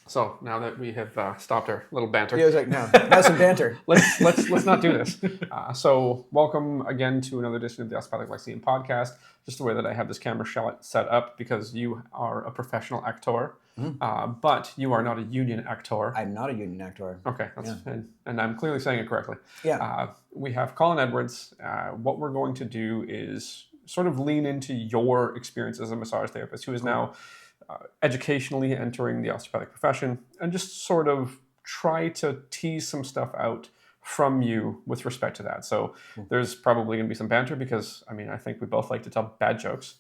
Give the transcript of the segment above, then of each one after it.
So now that we have stopped our little banter, Yeah, I was like, no, have some banter. let's not do this. So welcome again to another edition of the Osteopathic Lyceum podcast. Just the way that I have this camera shot set up, because you are a professional actor, but you are not a union actor. I'm not a union actor. Okay, and I'm clearly saying it correctly. Yeah. We have Colin Edwards. What we're going to do is sort of lean into your experience as a massage therapist who is now educationally entering the osteopathic profession, and just sort of try to tease some stuff out from you with respect to that. So there's probably going to be some banter because, I mean, I think we both like to tell bad jokes.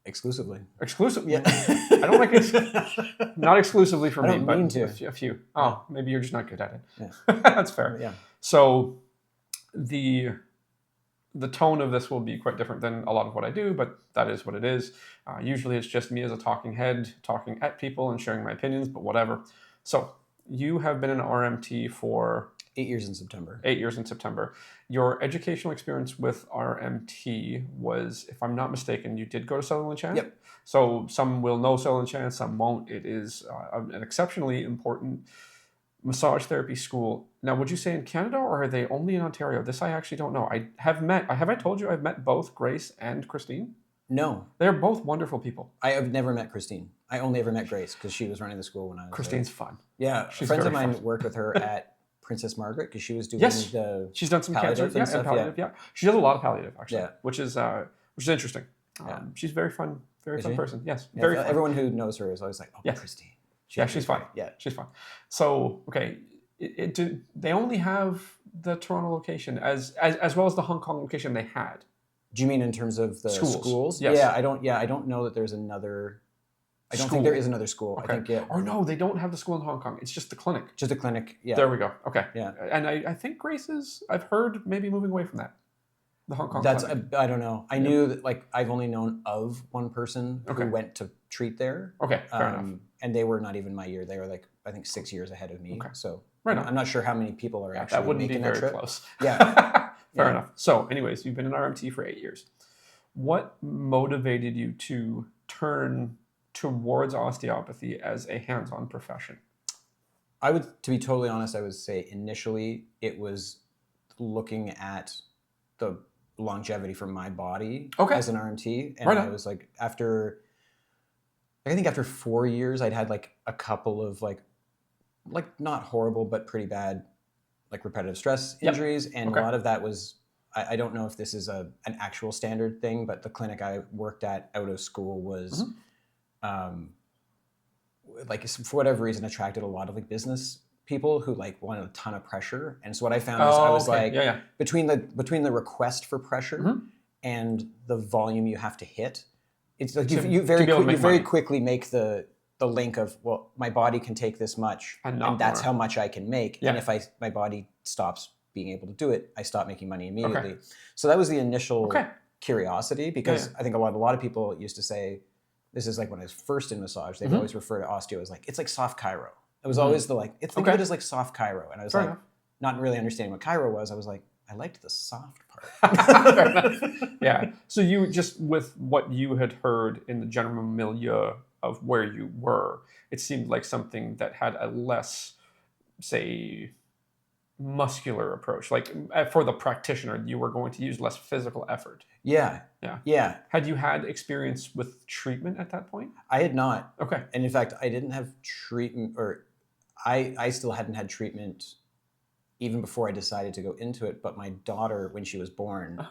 Exclusively. Exclusively? Yeah. I don't like it. Not exclusively for me, but mean to. a few. Oh, maybe you're just not good at it. Yeah. That's fair. Yeah. So the tone of this will be quite different than a lot of what I do, but that is what it is. Usually it's just me as a talking head, talking at people and sharing my opinions, but whatever. So you have been an RMT for 8 years in September. 8 years in September. Your educational experience with RMT was, if I'm not mistaken, you did go to Sutherland Chan? Yep. So some will know Sutherland Chan, some won't. It is an exceptionally important massage therapy school. Now, would you say in Canada, or are they only in Ontario? This I actually don't know. Have I told you I've met both Grace and Christine? No. They're both wonderful people. I have never met Christine. I only ever met Grace because she was running the school when I was Christine's fun. Yeah. She's friends of very mine fun. worked with her at Princess Margaret because she was doing Yes. the She's done some cancer palliative and stuff, palliative. Yeah. She does a lot of palliative actually, Yeah. which is interesting. Yeah. She's very fun, very Is fun she? person. Yes, Yeah, very fun. everyone who knows her is always like, oh, Yes. Christine. She's fun. Yeah. She's fun. So okay, they only have the Toronto location as well as the Hong Kong location they had. Do you mean in terms of the schools? Yes. Yeah, I don't know that there's another. I don't think there is another school. Okay. I think Or no, they don't have the school in Hong Kong. It's just the clinic. just a clinic. Yeah. There we go. Okay. Yeah. And I think Grace is, I've heard, maybe moving away from that. The Hong Kong That's clinic. I don't know. I knew that, like, I've only known of one person who went to treat there. Okay, fair enough. And they were not even my year. They were like, I think 6 years ahead of me. Okay. So Right on. I'm not sure how many people are actually that wouldn't making be that very trip. close. Yeah. Fair enough. So anyways, you've been an RMT for 8 years. What motivated you to turn towards osteopathy as a hands-on profession? To be totally honest, I would say initially it was looking at the longevity for my body as an RMT. And I was like, I think after 4 years, I'd had like a couple of like not horrible, but pretty bad, like repetitive stress injuries. And a lot of that was, I don't know if this is an actual standard thing, but the clinic I worked at out of school was, like, for whatever reason, attracted a lot of like business people who like wanted a ton of pressure. And so what I found is I was like, between the request for pressure and the volume you have to hit, it's like you very quickly make the link of, well, my body can take this much, and that's how much I can make. And if my body stops being able to do it, I stop making money immediately. So that was the initial curiosity, because I think a lot of people used to say, this is like when I was first in massage, they'd always refer to osteo as like, it's like soft chiro. It was always think of it as like soft chiro. And I was like, not really understanding what chiro was. I was like, I liked the soft part. Fair enough. Yeah. So you just, with what you had heard in the general milieu of where you were, it seemed like something that had a less, say, muscular approach. Like for the practitioner, you were going to use less physical effort. Yeah. Had you had experience with treatment at that point? I had not. Okay. And in fact, I didn't have treatment, or I still hadn't had treatment even before I decided to go into it. But my daughter, when she was born,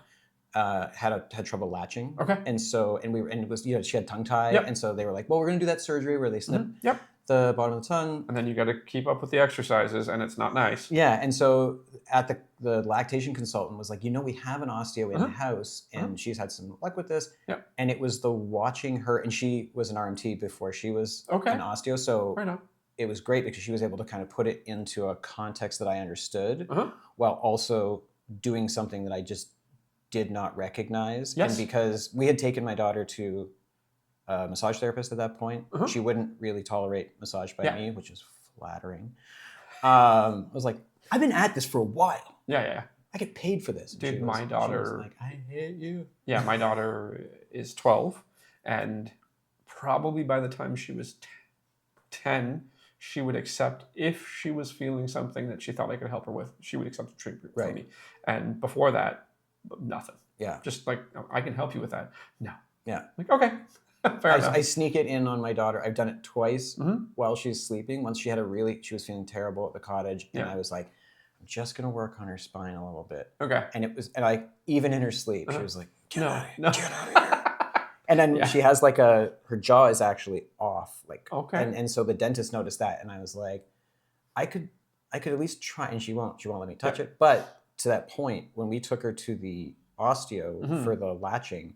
had trouble latching. Okay. And it was, she had tongue tie. And so they were like, well, we're going to do that surgery where they snip the bottom of the tongue. And then you got to keep up with the exercises, and it's not nice. Yeah. And so at the lactation consultant was like, we have an osteo in the house, and she's had some luck with this. Yep. And it was the watching her, and she was an RMT before she was an osteo. So it was great because she was able to kind of put it into a context that I understood while also doing something that I just did not recognize. Yes. And because we had taken my daughter to a massage therapist at that point, she wouldn't really tolerate massage by me, which is flattering. I was like, I've been at this for a while. Yeah. I get paid for this. Dude, my daughter... She was like, I hate you. Yeah, my daughter is 12, and probably by the time she was 10, she would accept, if she was feeling something that she thought I could help her with, she would accept the treatment from me. And before that, nothing. Yeah. Just like, I can help you with that. No. Yeah. Like, okay. Fair enough. I sneak it in on my daughter. I've done it twice while she's sleeping. Once she was feeling terrible at the cottage, and I was like, I'm just gonna work on her spine a little bit. Okay. And even in her sleep, she was like, get out of here. And then she has like her jaw is actually off. Like, and so the dentist noticed that, and I was like, I could at least try, and she won't let me touch it. But to that point, when we took her to the osteo for the latching,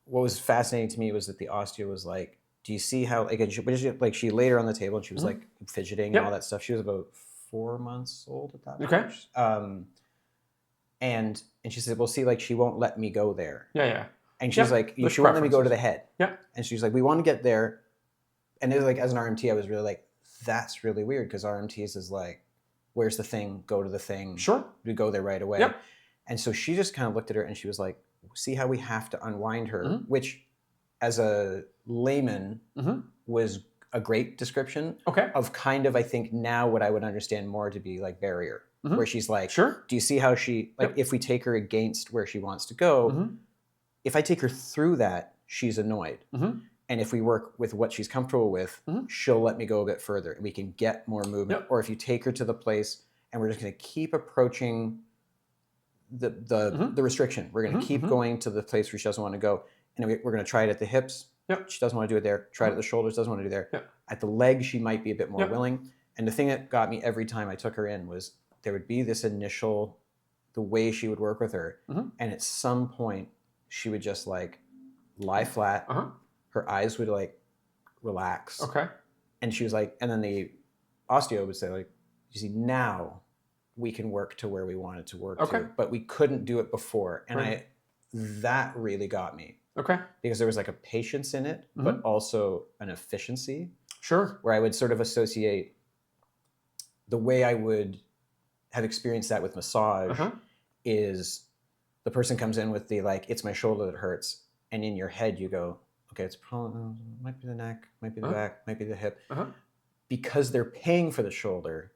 what was fascinating to me was that the osteo was like, do you see how, like, she laid her on the table and she was like fidgeting and all that stuff. She was about 4 months old at that point. And she said, well, see, like, she won't let me go there. And she's like, she won't let me go to the head. And she's like, we want to get there. And it was like, as an RMT, I was really like, that's really weird, because RMTs is like, where's the thing? Go to the thing. Sure. We go there right away. And so she just kind of looked at her and she was like, see how we have to unwind her, which as a layman was a great description of kind of, I think now what I would understand more to be like barrier, where she's like, do you see how she, like, if we take her against where she wants to go, if I take her through that, she's annoyed. And if we work with what she's comfortable with, she'll let me go a bit further and we can get more movement. Or if you take her to the place and we're just going to keep approaching the restriction. We're going to keep going to the place where she doesn't want to go. And we're going to try it at the hips. She doesn't want to do it there. Try it at the shoulders. Doesn't want to do it there. At the legs, she might be a bit more willing. And the thing that got me every time I took her in was there would be this initial, the way she would work with her. And at some point, she would just like lie flat. Her eyes would like relax. And she was like, and then the osteo would say like, you see, now we can work to where we wanted to work to, but we couldn't do it before. And that really got me. Because there was like a patience in it, but also an efficiency. Where I would sort of associate the way I would have experienced that with massage is the person comes in with the like, it's my shoulder that hurts. And in your head you go, okay, it's probably, might be the neck, might be the back, might be the hip. Because they're paying for the shoulder,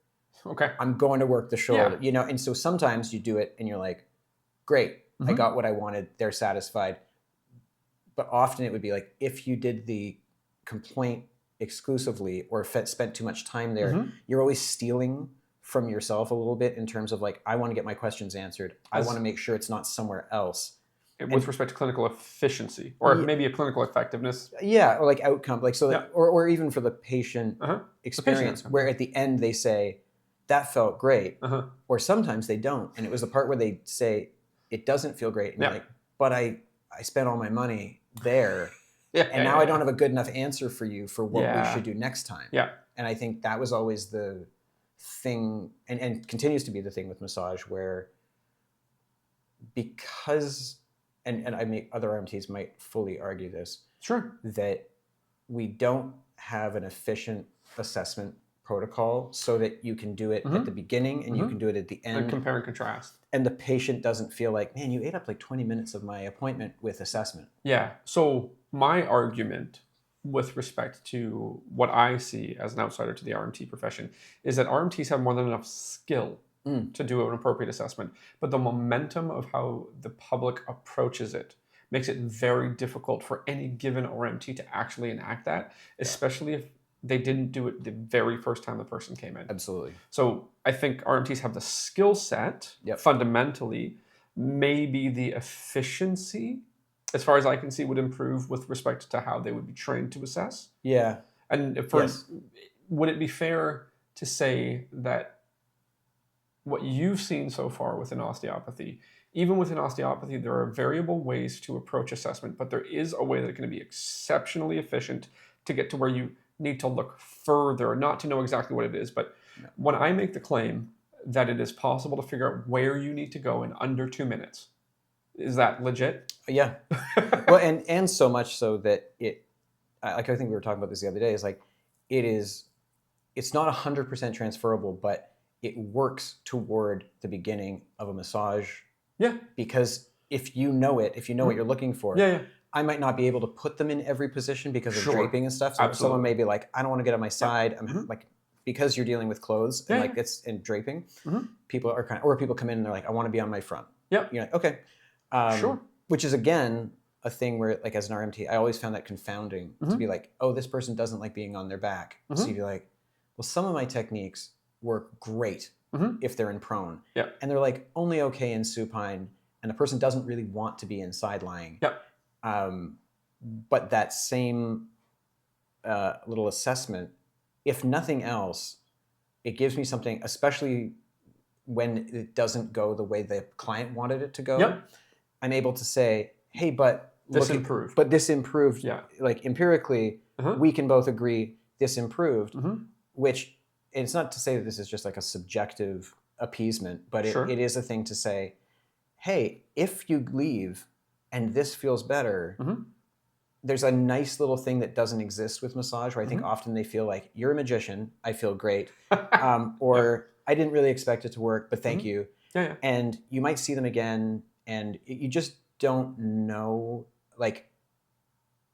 I'm going to work the shoulder, you know? And so sometimes you do it and you're like, great, I got what I wanted, they're satisfied. But often it would be like, if you did the complaint exclusively or spent too much time there, you're always stealing from yourself a little bit in terms of like, I want to get my questions answered. I want to make sure it's not somewhere else. With respect to clinical efficiency or maybe a clinical effectiveness. Or like outcome, like so that, or even for the patient experience, where at the end they say, that felt great, or sometimes they don't. And it was the part where they say, it doesn't feel great. And you're like, but I spent all my money there. And now I don't have a good enough answer for you for what we should do next time. And I think that was always the thing, and continues to be the thing with massage, where because, and I mean, other RMTs might fully argue this, that we don't have an efficient assessment protocol so that you can do it at the beginning and you can do it at the end. And compare and contrast. And the patient doesn't feel like, man, you ate up like 20 minutes of my appointment with assessment. So my argument with respect to what I see as an outsider to the RMT profession is that RMTs have more than enough skill to do an appropriate assessment. But the momentum of how the public approaches it makes it very difficult for any given RMT to actually enact that, especially if they didn't do it the very first time the person came in. Absolutely. So I think RMTs have the skill set, fundamentally. Maybe the efficiency, as far as I can see, would improve with respect to how they would be trained to assess. And would it be fair to say that what you've seen so far within osteopathy, even within osteopathy, there are variable ways to approach assessment, but there is a way that can be exceptionally efficient to get to where you need to look further, not to know exactly what it is. But when I make the claim that it is possible to figure out where you need to go in under 2 minutes, is that legit? Well, and so much so that it, like I think we were talking about this the other day, is like, it's not 100% transferable, but it works toward the beginning of a massage. Because if you know it, if you know what you're looking for, I might not be able to put them in every position because of Sure. draping and stuff. So Absolutely. someone may be like, I don't want to get on my side. I'm Mhm. like, because you're dealing with clothes and like it's in draping, Mhm. people are kind of, or people come in and they're like, I want to be on my front. Yep. You're like, okay. Sure. Which is again a thing where, like, as an RMT, I always found that confounding to be like, oh, this person doesn't like being on their back. So you'd be like, well, some of my techniques work great if they're in prone. Yep. And they're like only okay in supine, and the person doesn't really want to be in side lying. Yep. But that same little assessment, if nothing else, it gives me something, especially when it doesn't go the way the client wanted it to go. Yep. I'm able to say, hey, but this improved. But this improved. Yeah. Like empirically, we can both agree this improved, which it's not to say that this is just like a subjective appeasement, but it is a thing to say, hey, if you leave and this feels better, there's a nice little thing that doesn't exist with massage where I think often they feel like, you're a magician, I feel great, or I didn't really expect it to work, but thank you. Yeah. And you might see them again, and you just don't know. Like,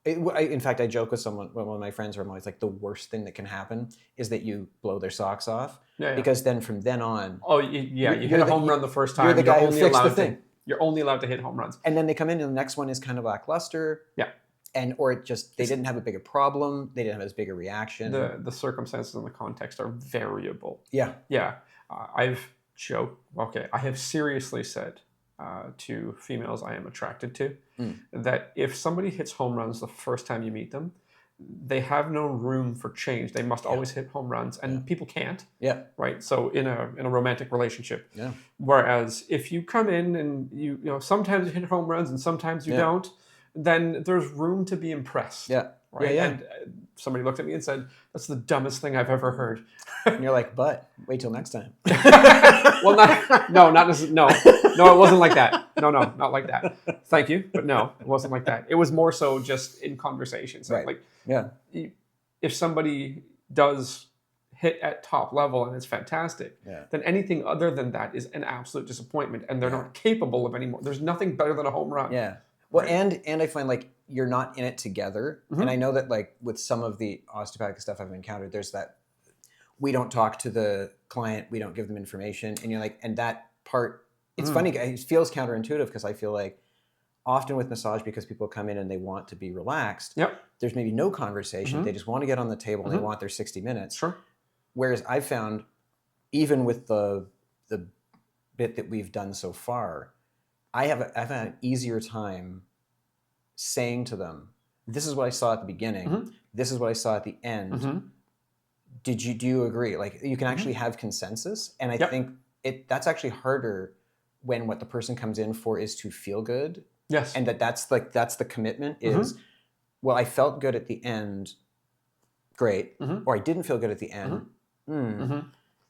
in fact, I joke with someone, one of my friends, where I'm always like, the worst thing that can happen is that you blow their socks off, because then from then on, you hit a home run the first time. You're the guy who fixed the thing. You're only allowed to hit home runs. And then they come in, and the next one is kind of lackluster. Yeah. Or it just, they didn't have a bigger problem. They didn't have as big a reaction. The circumstances and the context are variable. Yeah. Yeah. I've joked, I have seriously said to females I am attracted to that if somebody hits home runs the first time you meet them, they have no room for change. They must always hit home runs, and people can't. Yeah. Right. So in a romantic relationship. Yeah. Whereas if you come in and you know sometimes you hit home runs and sometimes you don't, then there's room to be impressed. Yeah. Right. Yeah. And somebody looked at me and said, "That's the dumbest thing I've ever heard." And you're like, "But wait till next time." Well, not it wasn't like that. No, not like that. Thank you, but no, it wasn't like that. It was more so just in conversations. Right. Like, if somebody does hit at top level and it's fantastic, then anything other than that is an absolute disappointment, and they're not capable of anymore. There's nothing better than a home run. Yeah. Well, and I find like you're not in it together, and I know that like with some of the osteopathic stuff I've encountered, there's that we don't talk to the client, we don't give them information, and you're like, and that part, it's funny, it feels counterintuitive because I feel like often with massage, because people come in and they want to be relaxed, there's maybe no conversation, they just want to get on the table and they want their 60 minutes. Sure. Whereas I've found, even with the bit that we've done so far, I've had an easier time saying to them, this is what I saw at the beginning, this is what I saw at the end. Do you agree? Like, you can actually have consensus, and I think that's actually harder when what the person comes in for is to feel good. Yes. And that's the commitment is, well, I felt good at the end, great, or I didn't feel good at the end.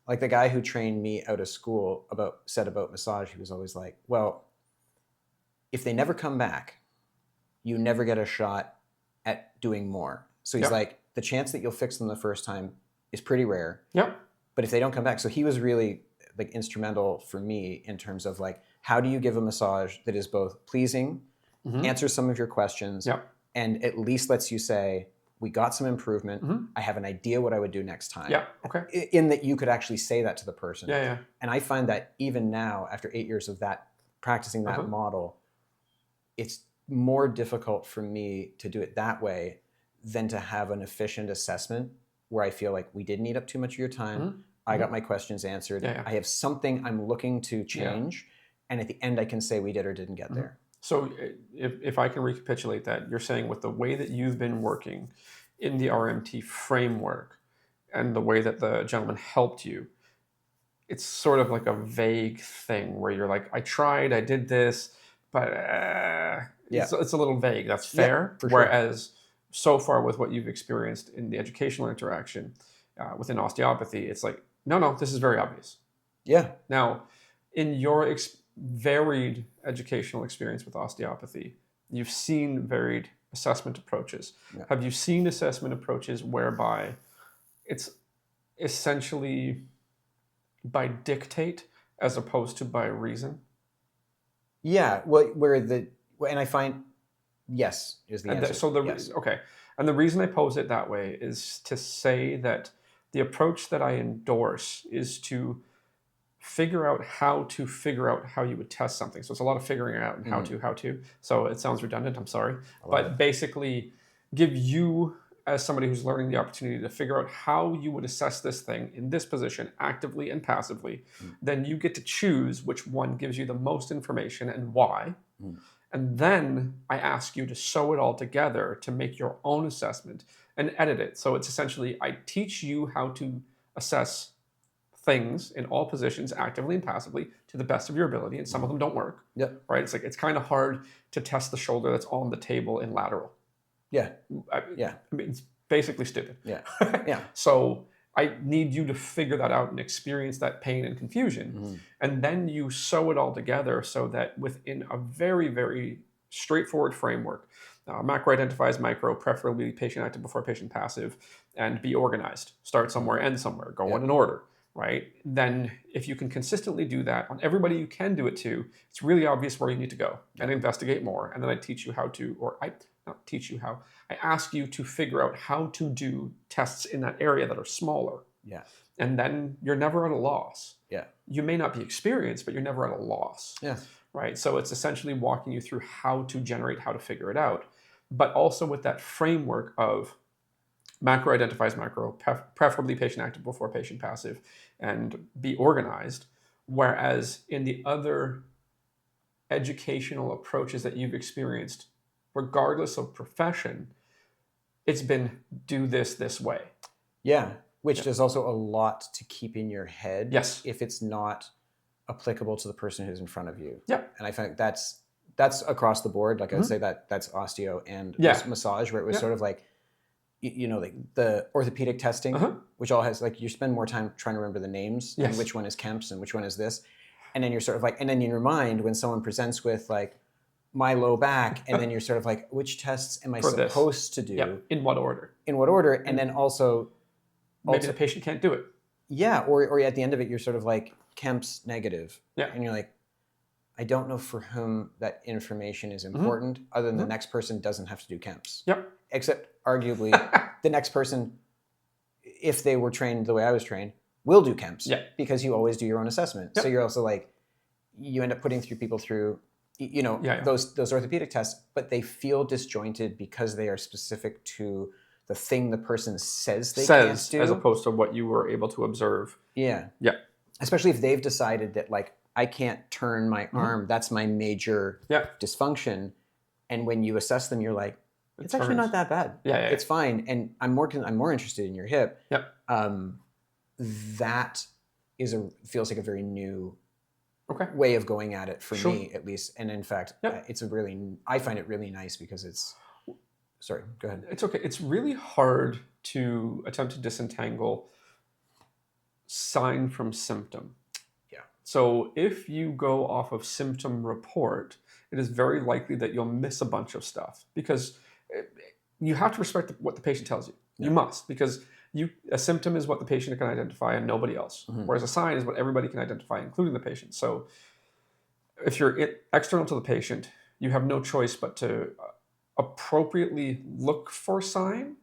Like the guy who trained me out of school said about massage, he was always like, well, if they never come back, you never get a shot at doing more. So he's like, the chance that you'll fix them the first time is pretty rare. Yep. But if they don't come back, so he was really like instrumental for me in terms of like, how do you give a massage that is both pleasing, answers some of your questions, and at least lets you say, we got some improvement. I have an idea what I would do next time. Yeah. Okay. In that you could actually say that to the person. Yeah. Yeah. And I find that even now, after 8 years of that, practicing that model, it's more difficult for me to do it that way than to have an efficient assessment where I feel like we didn't eat up too much of your time. I got my questions answered. I have something I'm looking to change. And at the end, I can say we did or didn't get there. So if I can recapitulate that, you're saying with the way that you've been working in the RMT framework and the way that the gentleman helped you, it's sort of like a vague thing where you're like, I tried, I did this, but it's a little vague. That's fair. Yeah, whereas so far with what you've experienced in the educational interaction within osteopathy, it's like, no, this is very obvious. Yeah. Now, in your varied educational experience with osteopathy, you've seen varied assessment approaches. Yeah. Have you seen assessment approaches whereby it's essentially by dictate as opposed to by reason? Yeah, well, and I find Yes, is the And answer. so Yes. okay, and the reason I pose it that way is to say that the approach that I endorse is to figure out how you would test something. So it's a lot of figuring out and how to. So it sounds redundant. I'm sorry, I love but it. basically, give you as somebody who's learning the opportunity to figure out how you would assess this thing in this position, actively and passively. Then you get to choose which one gives you the most information and why. And then I ask you to sew it all together to make your own assessment and edit it. So it's essentially, I teach you how to assess things in all positions, actively and passively, to the best of your ability. And some of them don't work. Yep. Right? It's like, it's kind of hard to test the shoulder that's on the table in lateral. Yeah. I mean, it's basically stupid. Yeah. Yeah. So I need you to figure that out and experience that pain and confusion. And then you sew it all together so that within a very, very straightforward framework, macro identifies micro, preferably patient active before patient passive, and be organized. Start somewhere, end somewhere, go in an order, right? Then if you can consistently do that on everybody you can do it to, it's really obvious where you need to go and investigate more. And then I teach you how to, or I not teach you how, I ask you to figure out how to do tests in that area that are smaller. Yeah. And then you're never at a loss. Yeah. You may not be experienced, but you're never at a loss. Yeah. Right? So it's essentially walking you through how to generate, how to figure it out, but also with that framework of macro identifies micro, preferably patient active before patient passive, and be organized. Whereas in the other educational approaches that you've experienced, regardless of profession, it's been do this way. Yeah, which there's also a lot to keep in your head. Yes. If it's not applicable to the person who's in front of you. Yeah. And I think that's across the board. Like I would say that's osteo and massage, where it was sort of like, you know, like the orthopedic testing, which all has like, you spend more time trying to remember the names and which one is Kemp's and which one is this. And then you're sort of like, and then in your mind, when someone presents with like my low back, and then you're sort of like, which tests am I supposed to do? Yep. In what order? In what order? And then also, maybe the patient can't do it. Yeah. Or at the end of it, you're sort of like, Kemp's negative. Yeah. And you're like, I don't know for whom that information is important, other than the next person doesn't have to do Kemp's. Yep. Except arguably the next person, if they were trained the way I was trained, will do Kemp's. Yeah. Because you always do your own assessment. Yep. So you're also like, you end up putting people through, you know, those orthopedic tests, but they feel disjointed because they are specific to the thing the person says they can't do. As opposed to what you were able to observe. Yeah. Yeah. Especially if they've decided that like, I can't turn my arm, that's my major dysfunction. And when you assess them, you're like, it's actually not that bad. Yeah. It's fine. And I'm more interested in your hip. Yep. That feels like a very new way of going at it for me, at least. And in fact, I find it really nice because it's, sorry, go ahead. It's okay. It's really hard to attempt to disentangle sign from symptom. Yeah. So if you go off of symptom report, it is very likely that you'll miss a bunch of stuff because you have to respect what the patient tells you. Yeah. You must, because a symptom is what the patient can identify and nobody else. Whereas a sign is what everybody can identify, including the patient. So if you're external to the patient, you have no choice but to appropriately look for sign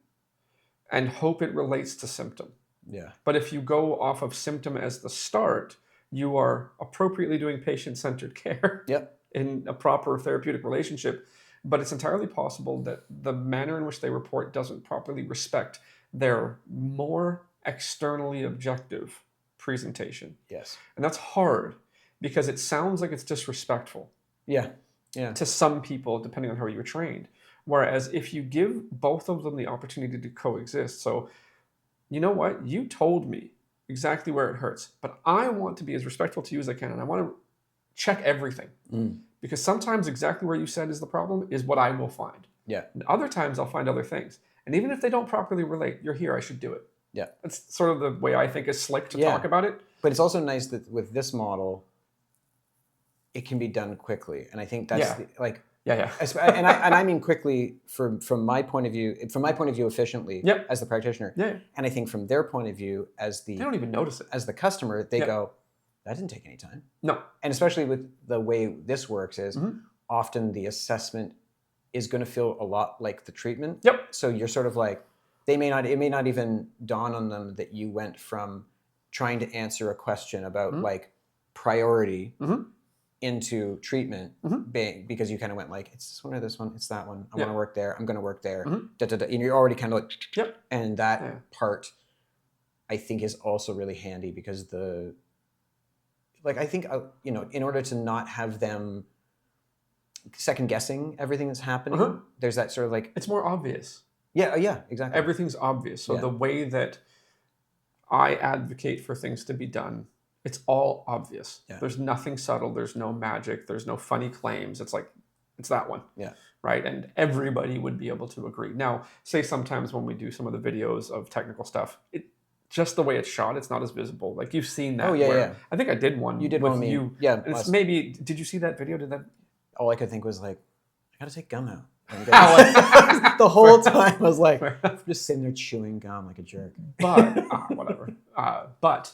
and hope it relates to symptom. Yeah. But if you go off of symptom as the start, you are appropriately doing patient-centered care in a proper therapeutic relationship. But it's entirely possible that the manner in which they report doesn't properly respect their more externally objective presentation. Yes. And that's hard because it sounds like it's disrespectful. Yeah. To some people, depending on how you were trained. Whereas if you give both of them the opportunity to coexist, so you know what? You told me exactly where it hurts, but I want to be as respectful to you as I can, and I want to check everything. Because sometimes exactly where you said is the problem is what I will find. Yeah. And other times I'll find other things. And even if they don't properly relate, you're here, I should do it. Yeah. That's sort of the way I think is slick to talk about it. But it's also nice that with this model, it can be done quickly. And I think that's and I mean quickly from my point of view, efficiently as the practitioner. Yeah. And I think from their point of view they don't even notice it. As the customer, they go, that didn't take any time. No. And especially with the way this works is often the assessment is going to feel a lot like the treatment. Yep. So you're sort of like, it may not even dawn on them that you went from trying to answer a question about like priority into treatment because you kind of went like, it's this one or this one, it's that one. I want to work there. I'm going to work there. And you're already kind of like, and that part I think is also really handy because I think, in order to not have them second guessing everything that's happening, there's that sort of like, it's more obvious. Yeah, exactly. Everything's obvious. So the way that I advocate for things to be done, it's all obvious. Yeah. There's nothing subtle. There's no magic. There's no funny claims. It's like, it's that one. Yeah. Right. And everybody would be able to agree. Now, say sometimes when we do some of the videos of technical stuff, just the way it's shot, it's not as visible. Like you've seen that. Oh, yeah. I think I did one. You did one with you. Yeah. And it's maybe, did you see that video? All I could think was like, I got to take gum out. The whole time I was like, I'm just sitting there chewing gum like a jerk. But, whatever. But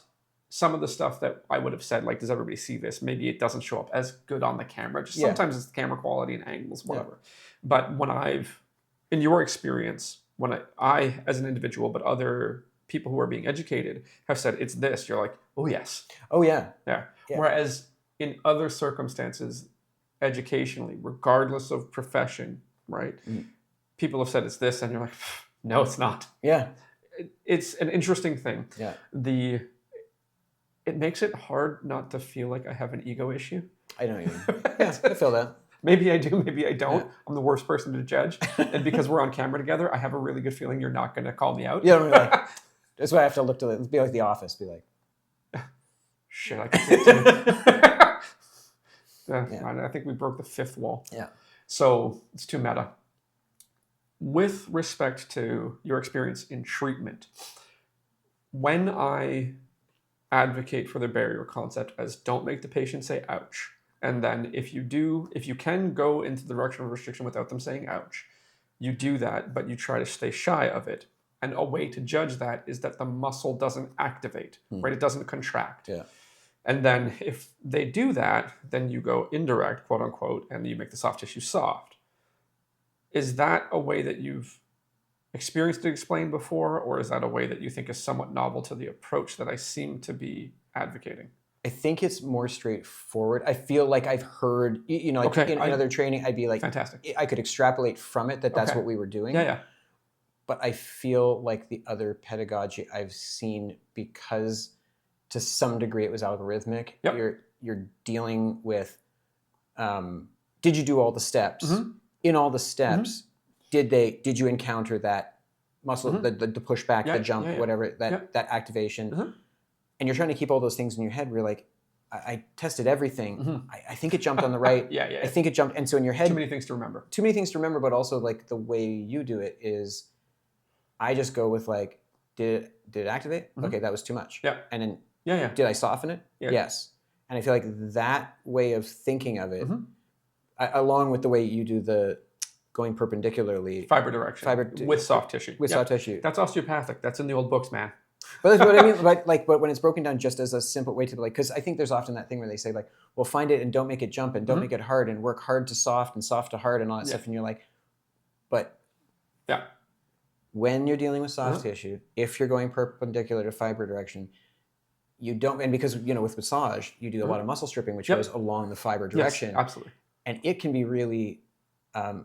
some of the stuff that I would have said, like, does everybody see this? Maybe it doesn't show up as good on the camera. Just sometimes it's the camera quality and angles, whatever. Yeah. But when in your experience, when I as an individual, but other people who are being educated have said, it's this, you're like, oh, yes. Oh, yeah. Yeah. Whereas in other circumstances, educationally, regardless of profession, right? People have said it's this, and you're like, no, it's not. Yeah. It's an interesting thing. Yeah. It makes it hard not to feel like I have an ego issue. I know what you mean. Yeah, I feel that. Maybe I do, maybe I don't. Yeah. I'm the worst person to judge. And because we're on camera together, I have a really good feeling you're not going to call me out. Yeah, like, that's why I have to look to it. Be like The Office. Be like, shit, I can see it too. I think we broke the fifth wall. Yeah. So it's too meta. With respect to your experience in treatment, when I advocate for the barrier concept as don't make the patient say ouch, and then if you can go into the direction of restriction without them saying ouch, you do that, but you try to stay shy of it. And a way to judge that is that the muscle doesn't activate, right? It doesn't contract. Yeah. And then if they do that, then you go indirect, quote unquote, and you make the soft tissue soft. Is that a way that you've experienced to explain before, or is that a way that you think is somewhat novel to the approach that I seem to be advocating? I think it's more straightforward. I feel like I've heard, in other training, I'd be like, fantastic. I could extrapolate from it that's what we were doing. Yeah. But I feel like the other pedagogy I've seen, because to some degree it was algorithmic, you're dealing with, did you do all the steps? In all the steps, did you encounter that muscle, the pushback, the jump, whatever, that activation? And you're trying to keep all those things in your head where you're like, I tested everything. I think it jumped on the right. I think it jumped. And so in your head, too many things to remember. But also like the way you do it is, I just go with like, did it activate? Okay, that was too much. Yeah. And then did I soften it? Yeah. Yes. And I feel like that way of thinking of it, along with the way you do the going perpendicularly. Fiber direction. With soft tissue. With soft tissue. That's osteopathic. That's in the old books, man. But that's what I mean. But when it's broken down just as a simple way to like, because I think there's often that thing where they say like, well, find it and don't make it jump and don't make it hard and work hard to soft and soft to hard and all that stuff. And you're like, but when you're dealing with soft tissue, if you're going perpendicular to fiber direction, you don't, and because, with massage, you do a lot of muscle stripping, which goes along the fiber direction. Yes, absolutely. And it can be really, I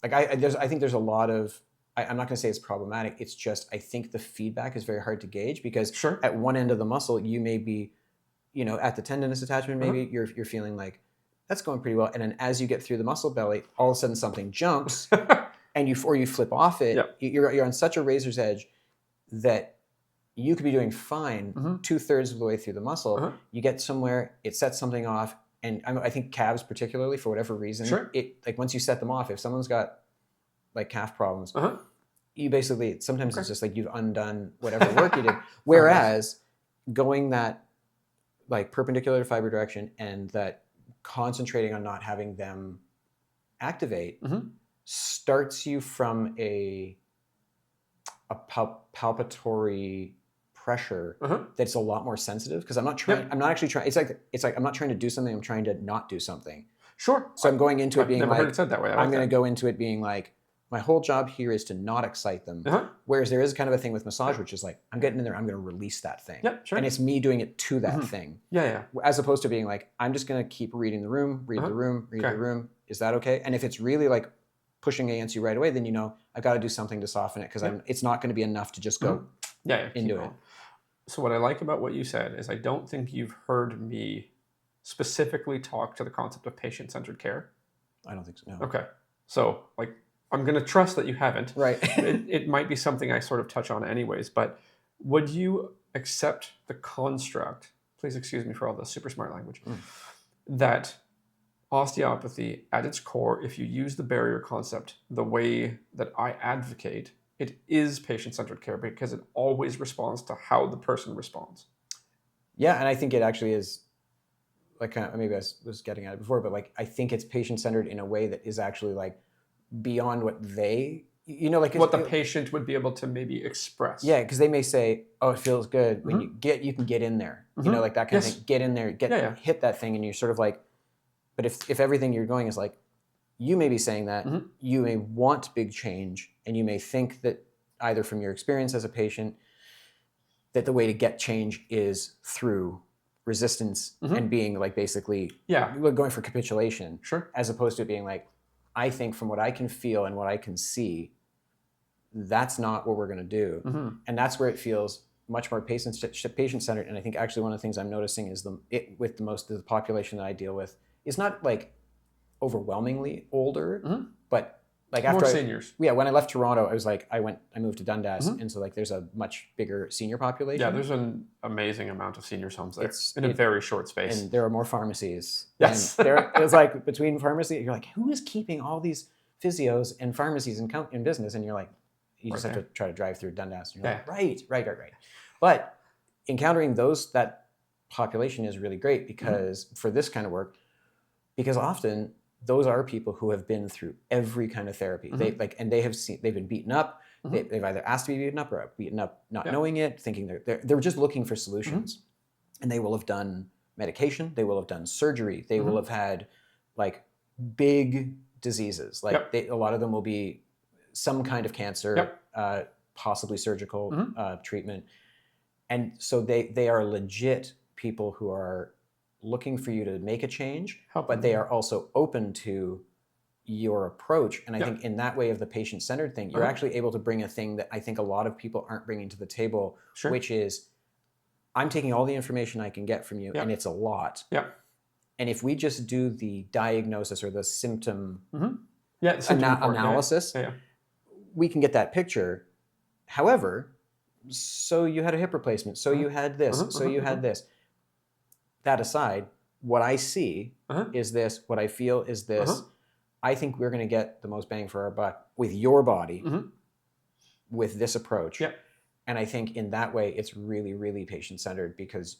think there's a lot of, I'm not going to say it's problematic. It's just, I think the feedback is very hard to gauge because at one end of the muscle, you may be, at the tendinous attachment, maybe you're feeling like that's going pretty well. And then as you get through the muscle belly, all of a sudden something jumps and you flip off it. You're on such a razor's edge that you could be doing fine 2/3 of the way through the muscle. You get somewhere, it sets something off. And I think calves particularly, for whatever reason, it like once you set them off, if someone's got like calf problems, you basically, sometimes it's just like you've undone whatever work you did. Whereas going that like perpendicular to fiber direction and that concentrating on not having them activate starts you from a palpatory pressure that's a lot more sensitive, because I'm not actually trying, it's like I'm not trying to do something, I'm trying to not do something. Sure. So I'm going into it being never like, heard it said that way. I'm going to go into it being like, my whole job here is to not excite them. Whereas there is kind of a thing with massage, which is like, I'm getting in there, I'm going to release that thing. Yeah, sure. And it's me doing it to that thing. Yeah. As opposed to being like, I'm just going to keep reading the room, read the room, read the room. Is that okay? And if it's really like pushing against you right away, then you know, I've got to do something to soften it because it's not going to be enough to just go into it. So what I like about what you said is I don't think you've heard me specifically talk to the concept of patient-centered care. I don't think so, no. Okay. So like, I'm going to trust that you haven't. Right. it might be something I sort of touch on anyways, but would you accept the construct, please excuse me for all the super smart language, that osteopathy at its core, if you use the barrier concept the way that I advocate, it is patient-centered care because it always responds to how the person responds. Yeah, and I think it actually is, like, kind of, maybe I was getting at it before, but like, I think it's patient-centered in a way that is actually like beyond what they, you know, like what the patient would be able to maybe express. Yeah, because they may say, "Oh, it feels good when you can get in there," you know, like that kind of thing. Get in there, hit that thing, and you're sort of like, but if everything you're going is like, you may be saying that you may want big change, and you may think that either from your experience as a patient, that the way to get change is through resistance and being like basically going for capitulation, as opposed to being like, I think from what I can feel and what I can see, that's not what we're going to do. And that's where it feels much more patient-centered. And I think actually one of the things I'm noticing is with the population that I deal with is not like overwhelmingly older, but like after more seniors. When I left Toronto, I moved to Dundas, and so like there's a much bigger senior population. Yeah, there's an amazing amount of seniors homes there in a very short space. And there are more pharmacies. Yes. It's like between pharmacy, you're like, who is keeping all these physios and pharmacies in business? And you're like, you just have to try to drive through Dundas. And you're like, right. But encountering that population is really great because for this kind of work, because often those are people who have been through every kind of therapy. They've been beaten up. They've either asked to be beaten up or beaten up not knowing it, thinking they're just looking for solutions. And they will have done medication. They will have done surgery. They will have had like big diseases. Like a lot of them will be some kind of cancer, possibly surgical treatment. And so they are legit people who are looking for you to make a change, but they are also open to your approach. And I think in that way of the patient-centered thing, you're actually able to bring a thing that I think a lot of people aren't bringing to the table, which is, I'm taking all the information I can get from you, and it's a lot. And if we just do the diagnosis or the symptom analysis, we can get that picture. However, so you had a hip replacement, so you had this, so you had this. That aside, what I see is this, what I feel is this. I think we're going to get the most bang for our buck with your body, with this approach. And I think in that way, it's really, really patient-centered because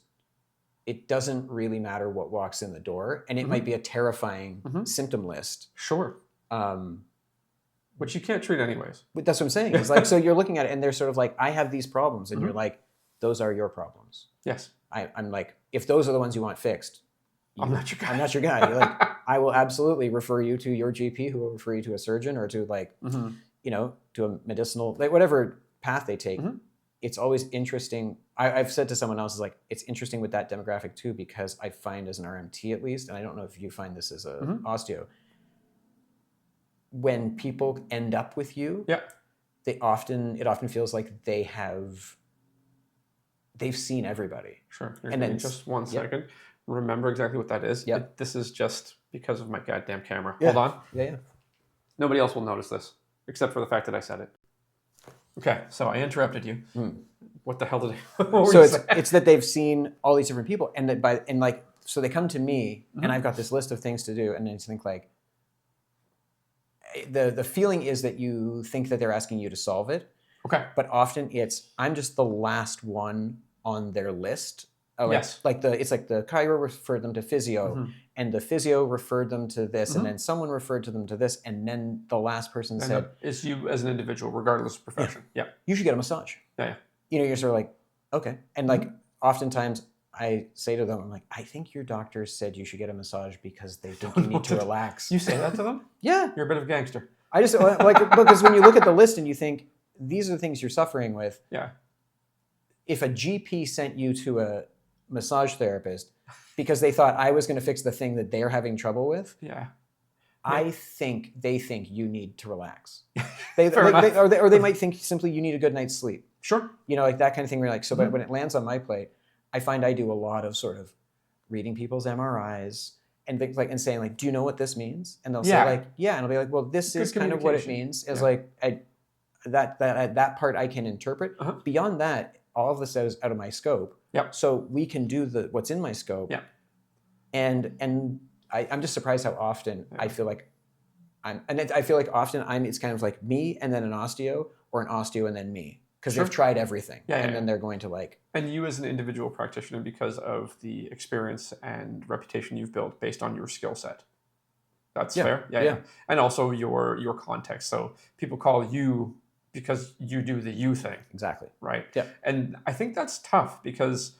it doesn't really matter what walks in the door. And it might be a terrifying symptom list. Which you can't treat anyways. But that's what I'm saying. It's like, so you're looking at it and they're sort of like, I have these problems. And you're like, those are your problems. Yes. I'm like, if those are the ones you want fixed, I'm not your guy. I'm not your guy. You're like, I will absolutely refer you to your GP, who will refer you to a surgeon or to like, you know, to a medicinal, like whatever path they take. It's always interesting. I've said to someone else, is like, it's interesting with that demographic too, because I find as an RMT at least, and I don't know if you find this as a osteo, when people end up with you, it often feels like they've seen everybody. And then just one second. Remember exactly what that is. This is just because of my goddamn camera. Hold on. Nobody else will notice this, except for the fact that I said it. Okay, so I interrupted you. What the hell did I? So it's that they've seen all these different people, and that so they come to me, and I've got this list of things to do, and then you think like, the feeling is that you think that they're asking you to solve it. But often I'm just the last one on their list. It's like the chiro referred them to physio, and the physio referred them to this, and then someone referred to them to this, and then the last person said, "It's you as an individual, regardless of profession. You should get a massage." You know, you're sort of like, okay, and like oftentimes I say to them, I'm like, I think your doctor said you should get a massage because they think you need to relax. You say that to them? Yeah. You're a bit of a gangster. I just like, because when you look at the list and you think these are the things you're suffering with. Yeah. If a GP sent you to a massage therapist because they thought I was going to fix the thing that they're having trouble with, yeah. I think they think you need to relax. Or they might think simply you need a good night's sleep. Sure. You know, like that kind of thing. Where like, so, but when it lands on my plate, I find I do a lot of sort of reading people's MRIs and things like, and saying like, do you know what this means? And they'll say like, yeah. And I'll be like, well, this is kind of what it means. Is like, that part I can interpret. Beyond that, all of this is out of my scope. Yep. So we can do what's in my scope. Yeah. And I'm just surprised how often I feel like it's kind of like me and then an osteo, or an osteo and then me, because they've tried everything, and then they're going to like. And you as an individual practitioner, because of the experience and reputation you've built based on your skill set. That's fair. Yeah. And also your context. So people call you because you do the you thing. Exactly. Right? Yeah. And I think that's tough because,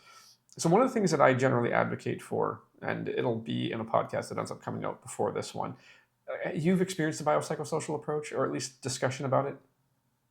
so one of the things that I generally advocate for, and it'll be in a podcast that ends up coming out before this one, you've experienced the biopsychosocial approach, or at least discussion about it?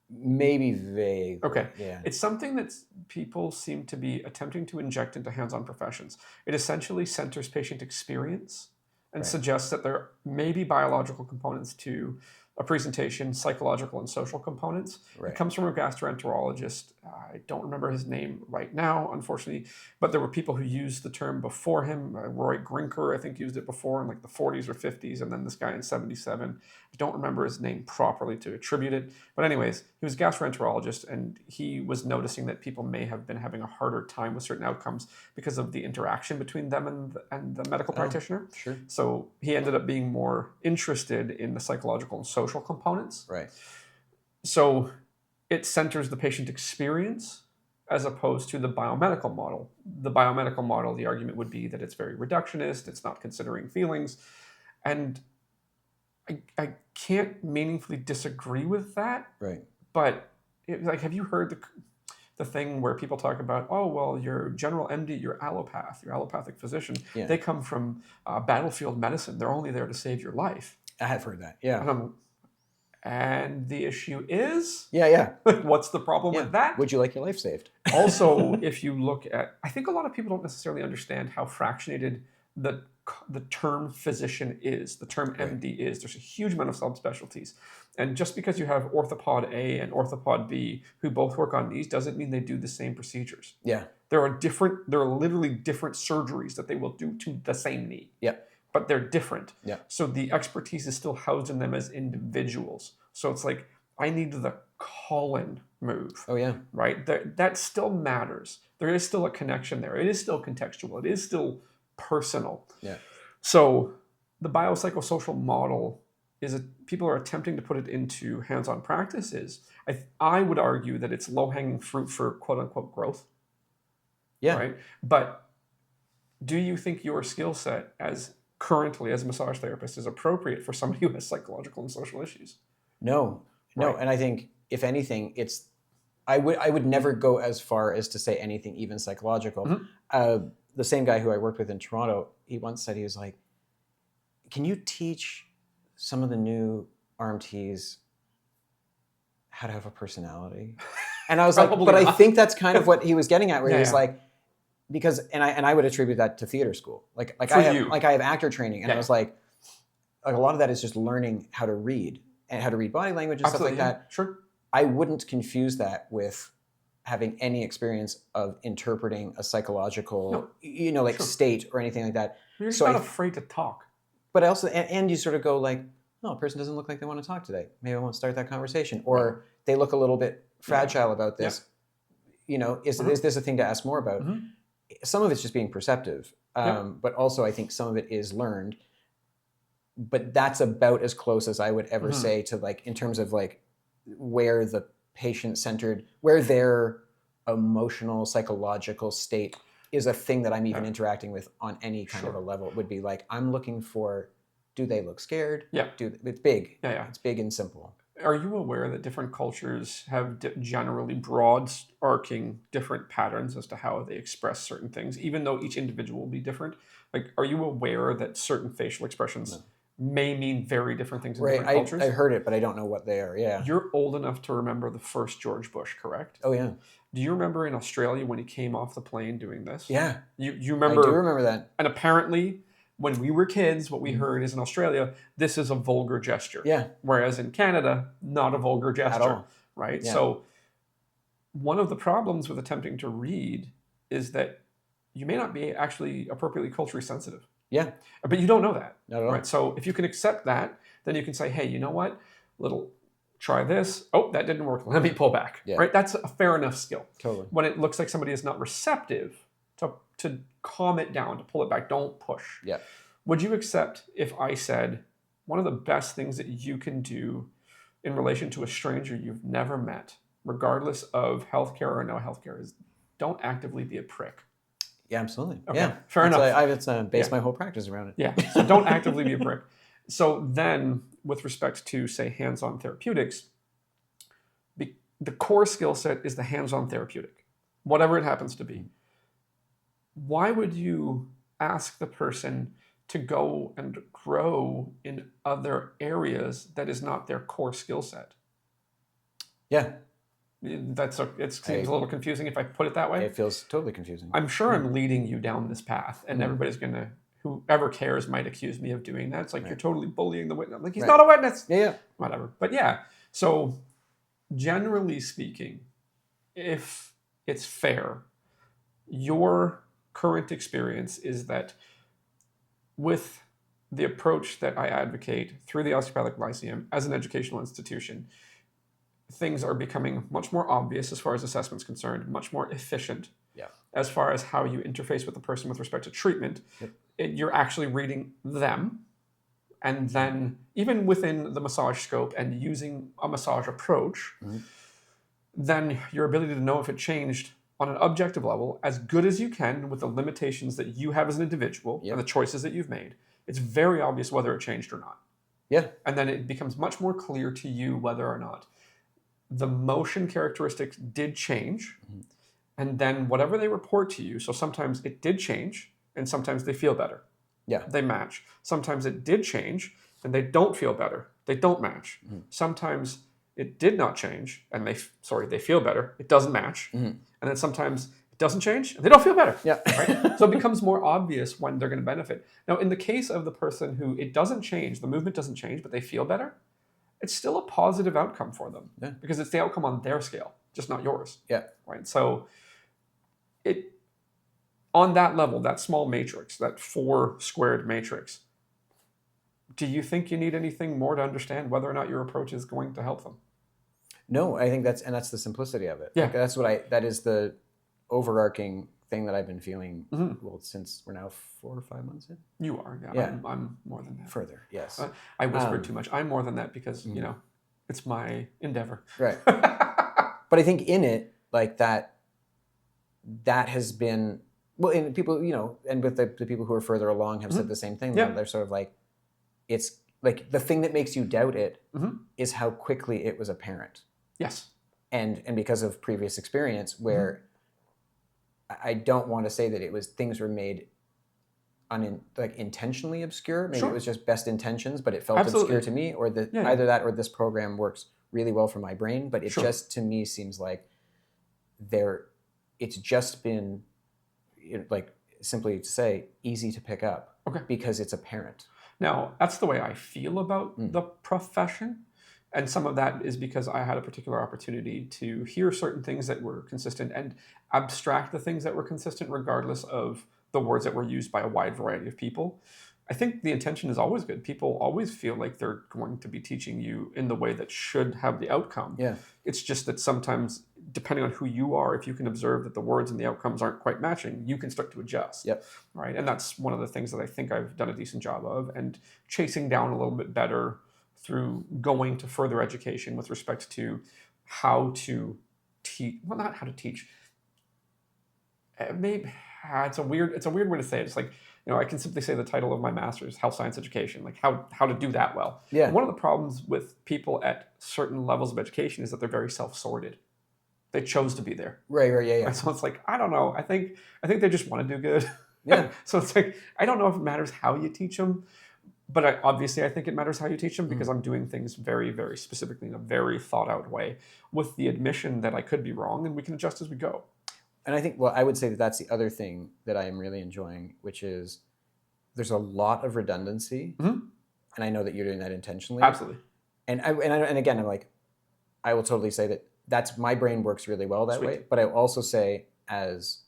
Maybe vague. Okay. Yeah. It's something that people seem to be attempting to inject into hands-on professions. It essentially centers patient experience and suggests that there may be biological components to a presentation, psychological and social components. It comes from a gastroenterologist. I don't remember his name right now, unfortunately, but there were people who used the term before him. Roy Grinker, I think, used it before in like the 40s or 50s, and then this guy in 77. I don't remember his name properly to attribute it. But anyways, he was a gastroenterologist, and he was noticing that people may have been having a harder time with certain outcomes because of the interaction between them and the medical practitioner. Sure. So he ended up being more interested in the psychological and social components. Right. So it centers the patient experience as opposed to the biomedical model. The biomedical model, the argument would be that it's very reductionist, it's not considering feelings. And I can't meaningfully disagree with that. Right. But like, have you heard the thing where people talk about, oh, well, your general MD, your allopathic physician, they come from battlefield medicine. They're only there to save your life. I have heard that. Yeah. And the issue is, what's the problem with that? Would you like your life saved? Also, if you look at, I think a lot of people don't necessarily understand how fractionated the term physician is, the term MD is. There's a huge amount of subspecialties. And just because you have orthopod A and orthopod B who both work on knees doesn't mean they do the same procedures. Yeah. There are literally different surgeries that they will do to the same knee. Yep. But they're different. Yeah. So the expertise is still housed in them as individuals. So it's like, I need the Colin move. Oh, yeah. Right? That still matters. There is still a connection there. It is still contextual. It is still personal. Yeah. So the biopsychosocial model people are attempting to put it into hands-on practices. I would argue that it's low-hanging fruit for quote-unquote growth. Yeah. Right? But do you think your skill set currently as a massage therapist is appropriate for somebody who has psychological and social issues? No. And I think if anything, I would never go as far as to say anything even psychological. The same guy who I worked with in Toronto, he once said, he was like, can you teach some of the new RMTs how to have a personality? And I was like, but I think that's kind of what he was getting at, where he was like, because, and I would attribute that to theater school. Like I have actor training, and I was like a lot of that is just learning how to read and how to read body language and stuff like that. Sure. I wouldn't confuse that with having any experience of interpreting a psychological, state or anything like that. You're just not afraid to talk. But also, and you sort of go like, no, a person doesn't look like they want to talk today. Maybe I won't start that conversation. Or they look a little bit fragile about this. Is this a thing to ask more about? Some of it's just being perceptive. But also I think some of it is learned. But that's about as close as I would ever say to like, in terms of like where the patient-centered, where their emotional, psychological state is a thing that I'm even interacting with on any kind of a level. It would be like, I'm looking for, do they look scared? Yeah. It's big. Yeah. It's big and simple. Are you aware that different cultures have generally broad arcing different patterns as to how they express certain things, even though each individual will be different? Like, are you aware that certain facial expressions may mean very different things in different cultures? I heard it, but I don't know what they are. Yeah. You're old enough to remember the first George Bush, correct? Oh, yeah. Do you remember in Australia when he came off the plane doing this? Yeah. You remember? I do remember that. And apparently, when we were kids, what we heard is in Australia, this is a vulgar gesture. Yeah. Whereas in Canada, not a vulgar gesture. At all. Right? Yeah. So one of the problems with attempting to read is that you may not be actually appropriately culturally sensitive. Yeah. But you don't know that. Not at all. Right? So if you can accept that, then you can say, hey, you know what? Try this. Oh, that didn't work. Let me pull back. Yeah. Right? That's a fair enough skill. Totally. When it looks like somebody is not receptive, to calm it down, to pull it back, don't push. Yeah. Would you accept if I said one of the best things that you can do in relation to a stranger you've never met, regardless of healthcare or no healthcare, is don't actively be a prick? Yeah, absolutely. Okay. Yeah, fair enough. I've based my whole practice around it. Yeah, so don't actively be a prick. So then, with respect to, say, hands-on therapeutics, the core skill set is the hands-on therapeutic, whatever it happens to be. Why would you ask the person to go and grow in other areas that is not their core skill set? Yeah. It seems a little confusing if I put it that way. It feels totally confusing. I'm sure I'm leading you down this path, and everybody's going to, whoever cares might accuse me of doing that. It's like, you're totally bullying the witness. I'm like, he's not a witness. Yeah. Whatever. But yeah, so generally speaking, if it's fair, your current experience is that with the approach that I advocate through the Osteopathic Lyceum as an educational institution, things are becoming much more obvious as far as assessment's concerned, much more efficient as far as how you interface with the person with respect to treatment. You're actually reading them, and then even within the massage scope and using a massage approach, then your ability to know if it changed on an objective level as good as you can with the limitations that you have as an individual and the choices that you've made. It's very obvious whether it changed or not. Yeah. And then it becomes much more clear to you whether or not the motion characteristics did change. And then whatever they report to you, so sometimes it did change and sometimes they feel better. Yeah. They match. Sometimes it did change and they don't feel better. They don't match. Sometimes it did not change and they feel better. It doesn't match. And then sometimes it doesn't change and they don't feel better. Yeah. Right? So it becomes more obvious when they're going to benefit. Now, in the case of the person who it doesn't change, the movement doesn't change, but they feel better, it's still a positive outcome for them because it's the outcome on their scale, just not yours. Yeah. Right. So on that level, that small matrix, that 4 squared matrix, do you think you need anything more to understand whether or not your approach is going to help them? No, I think that's the simplicity of it. Yeah. Like, that is the overarching thing that I've been feeling, well, since we're now 4 or 5 months in. You are, yeah. I'm more than that. Further, yes. I whispered too much. I'm more than that because, it's my endeavor. Right. But I think in it, like that has been, well, and people, and with the people who are further along have said the same thing. They're sort of like, it's like the thing that makes you doubt it is how quickly it was apparent. Yes. And because of previous experience where I don't want to say that things were made intentionally obscure. Maybe it was just best intentions, but it felt obscure to me, or either that or this program works really well for my brain. But it just to me seems like it's just been like, simply to say, easy to pick up because it's apparent. Now, that's the way I feel about the profession. And some of that is because I had a particular opportunity to hear certain things that were consistent and abstract the things that were consistent regardless of the words that were used by a wide variety of people. I think the intention is always good. People always feel like they're going to be teaching you in the way that should have the outcome. Yeah. It's just that sometimes, depending on who you are, if you can observe that the words and the outcomes aren't quite matching, you can start to adjust. Yep. Right. And that's one of the things that I think I've done a decent job of, and chasing down a little bit better through going to further education with respect to how to teach, well, not how to teach, maybe it's a weird way to say it. It's like, I can simply say the title of my master's, health science education, like how to do that well. Yeah. And one of the problems with people at certain levels of education is that they're very self-sorted. They chose to be there. Right, yeah. And so it's like, I don't know. I think they just want to do good. Yeah. So it's like, I don't know if it matters how you teach them, but obviously I think it matters how you teach them because I'm doing things very, very specifically in a very thought out way with the admission that I could be wrong and we can adjust as we go. And I think, well, I would say that that's the other thing that I am really enjoying, which is there's a lot of redundancy. And I know that you're doing that intentionally. Absolutely. And again, I'm like, I will totally say that's my brain works really well that way. But I also say as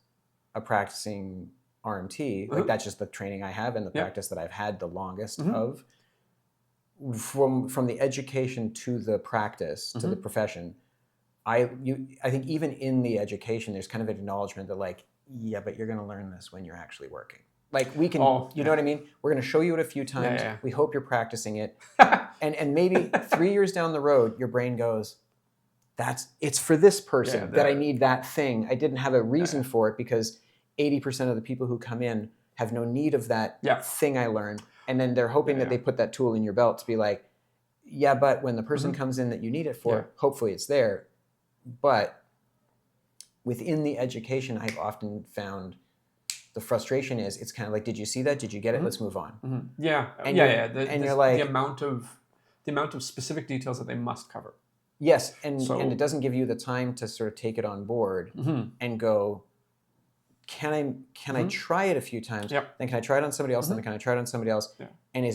a practicing RMT, like that's just the training I have and the practice that I've had the longest of. From the education to the practice to the profession, I think even in the education, there's kind of an acknowledgement that like, yeah, but you're going to learn this when you're actually working. Like we can, you know what I mean? We're going to show you it a few times. Yeah. We hope you're practicing it. and maybe 3 years down the road, your brain goes, it's for this person that I need that thing. I didn't have a reason for it because 80% of the people who come in have no need of that thing I learned. And then they're hoping that they put that tool in your belt to be like, yeah, but when the person comes in that you need it for, hopefully it's there. But within the education, I've often found the frustration is it's kind of like, did you see that? Did you get it? Let's move on. Yeah. And you're like the amount of specific details that they must cover. Yes. And it doesn't give you the time to sort of take it on board and go, can I try it a few times? Then can I try it on somebody else? Then can I try it on somebody else? And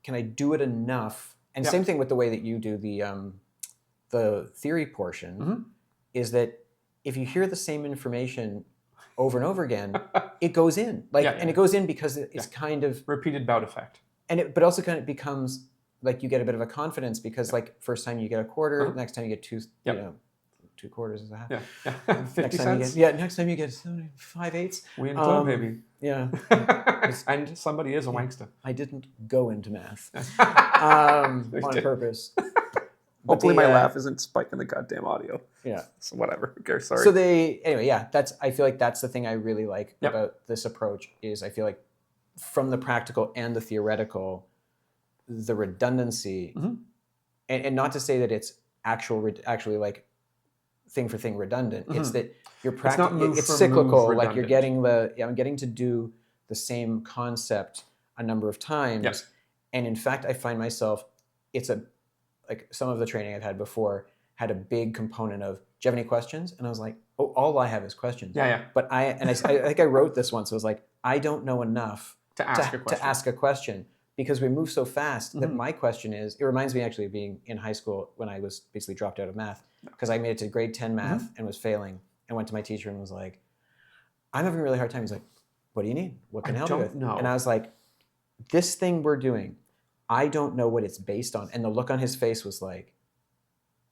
can I do it enough? And same thing with the way that you do the theory portion is that if you hear the same information over and over again, it goes in. And it goes in because it's kind of repeated bout effect. But also kind of becomes like you get a bit of a confidence because like first time you get a quarter, next time you get two, 2 quarters is a half. Yeah. 50 cents. Next time you get 5/8. We in club, baby. Yeah. And somebody is a wankster. I didn't go into math on purpose. Hopefully my laugh isn't spiking the goddamn audio. Yeah. So whatever. Okay, sorry. So I feel like that's the thing I really like about this approach is I feel like from the practical and the theoretical, the redundancy, and not to say that it's actually like thing for thing redundant. It's that you're it's cyclical. Like you're getting I'm getting to do the same concept a number of times. And in fact, I find myself, like some of the training I've had before had a big component of, do you have any questions? And I was like, oh, all I have is questions. But I think I wrote this once. It was like, I don't know enough to ask a question because we move so fast that my question is, it reminds me actually of being in high school when I was basically dropped out of math because I made it to grade 10 math and was failing and went to my teacher and was like, I'm having a really hard time. He's like, what do you need? What can I help you with? Know. And I was like, this thing we're doing, I don't know what it's based on. And the look on his face was like,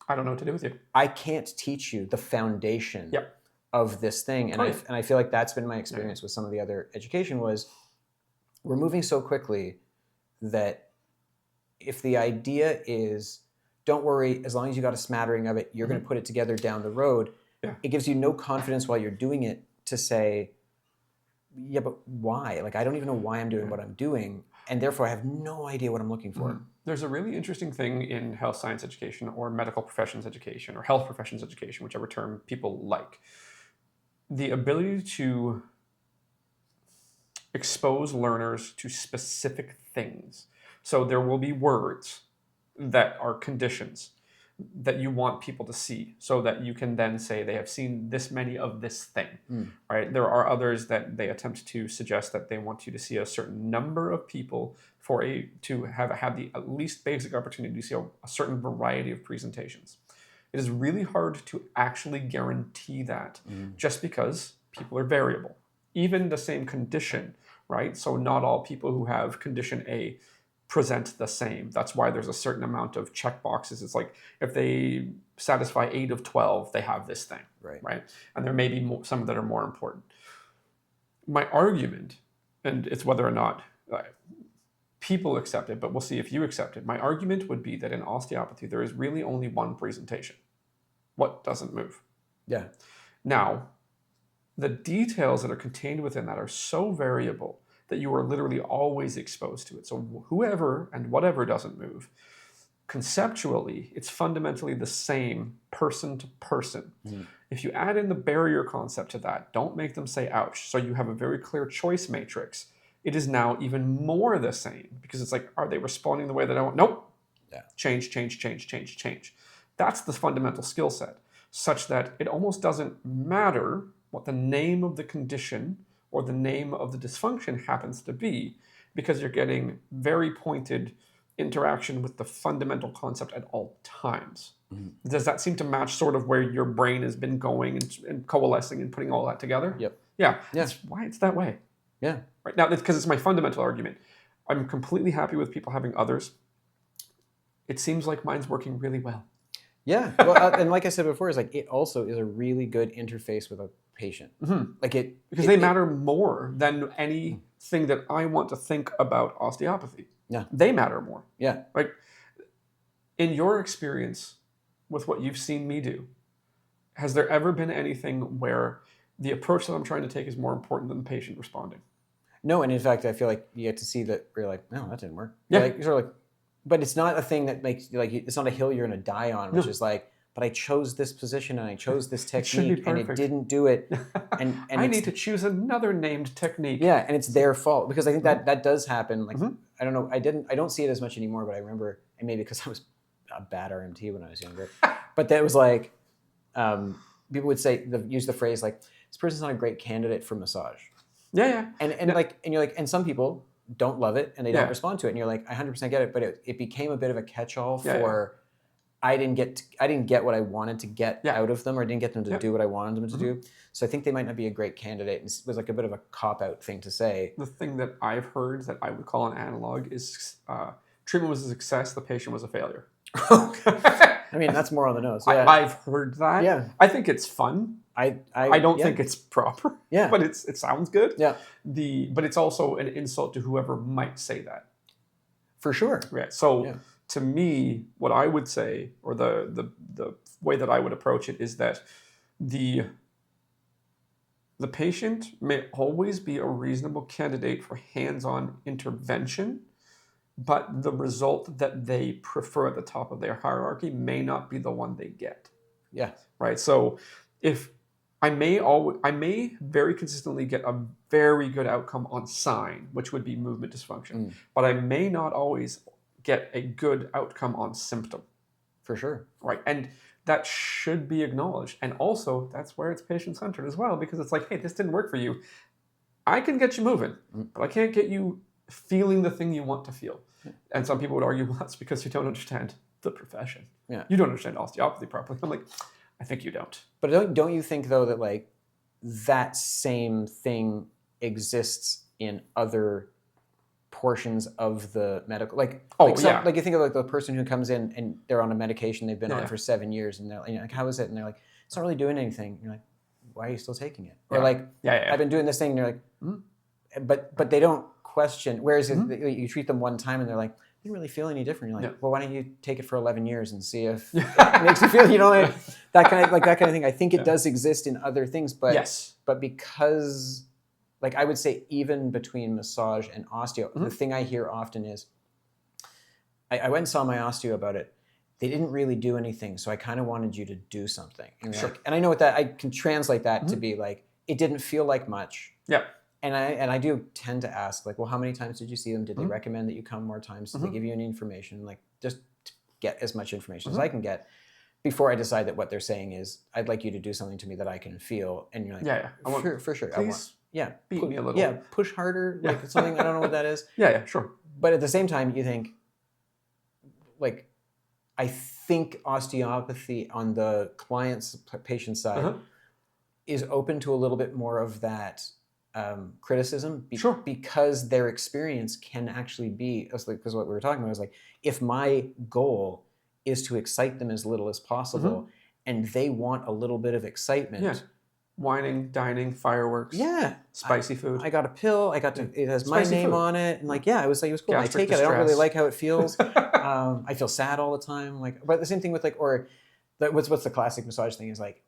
I don't know what to do with you. I can't teach you the foundation of this thing. And I feel like that's been my experience with some of the other education was we're moving so quickly that if the idea is, don't worry, as long as you got a smattering of it, you're going to put it together down the road. It gives you no confidence while you're doing it to say, yeah, but why? Like, I don't even know why I'm doing what I'm doing. And therefore, I have no idea what I'm looking for. There's a really interesting thing in health science education or medical professions education or health professions education, whichever term people like. The ability to expose learners to specific things. So there will be words that are conditions that you want people to see so that you can then say they have seen this many of this thing, right? There are others that they attempt to suggest that they want you to see a certain number of people to have had the at least basic opportunity to see a certain variety of presentations. It is really hard to actually guarantee that just because people are variable. Even the same condition, right? So not all people who have condition A present the same. That's why there's a certain amount of check boxes. It's like if they satisfy 8 of 12, they have this thing, right? And there may be some that are more important. My argument, and it's whether or not people accept it, but we'll see if you accept it. My argument would be that in osteopathy, there is really only one presentation. What doesn't move? Yeah. Now, the details that are contained within that are so variable that you are literally always exposed to it. So whoever and whatever doesn't move, conceptually, it's fundamentally the same person to person. If you add in the barrier concept to that, don't make them say ouch. So you have a very clear choice matrix. It is now even more the same because it's like, are they responding the way that I want? Nope. Yeah. Change. That's the fundamental skill set, such that it almost doesn't matter what the name of the condition or the name of the dysfunction happens to be, because you're getting very pointed interaction with the fundamental concept at all times. Does that seem to match sort of where your brain has been going and coalescing and putting all that together? Yep. Yeah. That's why it's that way. Yeah. Right now, because it's my fundamental argument. I'm completely happy with people having others. It seems like mine's working really well. Yeah. Well, and like I said before, it's like it also is a really good interface with a patient. Like because they matter more than anything that I want to think about osteopathy. Yeah. They matter more. Yeah. Like in your experience with what you've seen me do, has there ever been anything where the approach that I'm trying to take is more important than the patient responding? No, and in fact, I feel like you get to see that you're like, no, that didn't work. Yeah. Like, sort of like, but it's not a thing that makes like it's not a hill you're going to die on, which is like, but I chose this position and I chose this technique and it didn't do it. And I need to choose another named technique. Yeah, and it's their fault because I think that does happen. Like I don't know, I don't see it as much anymore, but I remember, and maybe because I was a bad RMT when I was younger, but that was like people would use the phrase like, this person's not a great candidate for massage. Yeah. And you're like, and some people don't love it and they don't respond to it, and you're like, I 100% get it, but it became a bit of a catch-all for I didn't get what I wanted to get out of them, or I didn't get them to do what I wanted them to do. So I think they might not be a great candidate. And it was like a bit of a cop-out thing to say. The thing that I've heard that I would call an analog is treatment was a success, the patient was a failure. I mean, that's more on the nose. Yeah. I've heard that. Yeah. I think it's fun. I don't think it's proper. Yeah. But it sounds good. Yeah. But it's also an insult to whoever might say that. For sure. Yeah. So to me, what I would say, or the way that I would approach it, is that the patient may always be a reasonable candidate for hands-on intervention, but the result that they prefer at the top of their hierarchy may not be the one they get. Yeah. Right. So if I may very consistently get a very good outcome on sign, which would be movement dysfunction, but I may not always get a good outcome on symptom. For sure. Right. And that should be acknowledged. And also, that's where it's patient-centered as well, because it's like, hey, this didn't work for you. I can get you moving, but I can't get you feeling the thing you want to feel. And some people would argue, well, that's because you don't understand the profession. Yeah. You don't understand osteopathy properly. I'm like, I think you don't. But don't you think, though, that like that same thing exists in other portions of the medical, like you think of like the person who comes in and they're on a medication they've been on for 7 years, and they're like, how is it? And they're like, it's not really doing anything. And you're like, why are you still taking it? Or like, I've been doing this thing, and you're like, but they don't question. Whereas you treat them one time and they're like, I didn't really feel any different. You're like, well, why don't you take it for 11 years and see if it makes you feel, like, that kind of thing. I think it does exist in other things, but because, like, I would say even between massage and osteo, the thing I hear often is, I went and saw my osteo about it. They didn't really do anything, so I kind of wanted you to do something. And, like, and I know what that, I can translate that to be like, it didn't feel like much. Yeah. And I do tend to ask, like, well, how many times did you see them? Did they recommend that you come more times? Did they give you any information? Like, just to get as much information as I can get before I decide that what they're saying is, I'd like you to do something to me that I can feel. And you're like, for sure. Please beat me a little. Yeah, push harder, like something, I don't know what that is. Yeah, sure. But at the same time, you think, like, I think osteopathy on the client's patient side is open to a little bit more of that criticism because their experience can actually be, because what we were talking about is like, if my goal is to excite them as little as possible and they want a little bit of excitement. Whining, dining, fireworks. Spicy food. I got a pill. It has my name on it. And like, it was cool. Gastric I take distress. it. I don't really like how it feels. I feel sad all the time. Like, but the same thing with like, what's the classic massage thing is like,